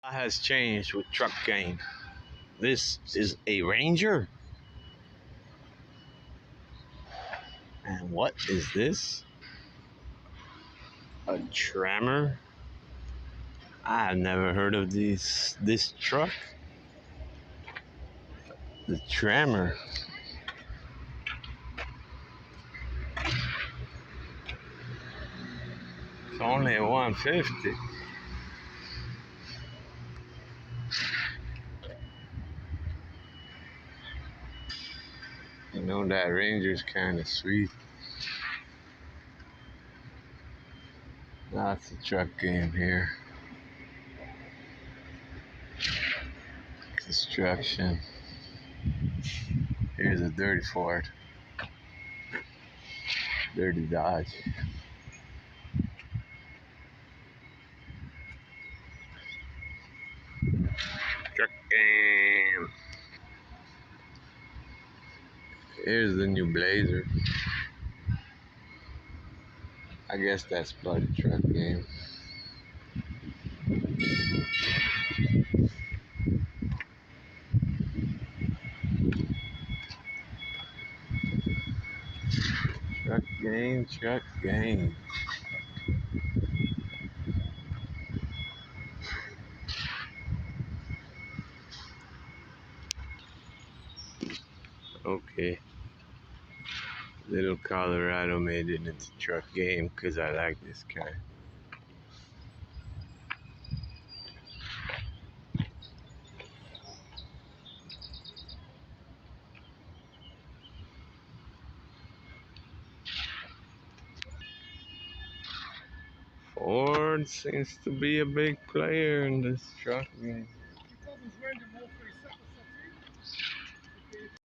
Has changed with truck game. This is a Ranger. And what is this? A Trammer? I've never heard of this truck. The Trammer. It's only a 150. You know that Ranger's kind of sweet. Lots of truck game here. Construction. Here's a dirty Ford. Dirty Dodge. Truck game. Here's the new Blazer. I guess that's part of the truck game. Truck game, truck game. Okay. Little Colorado made it into truck game because I like this kind. Ford seems to be a big player in this truck game.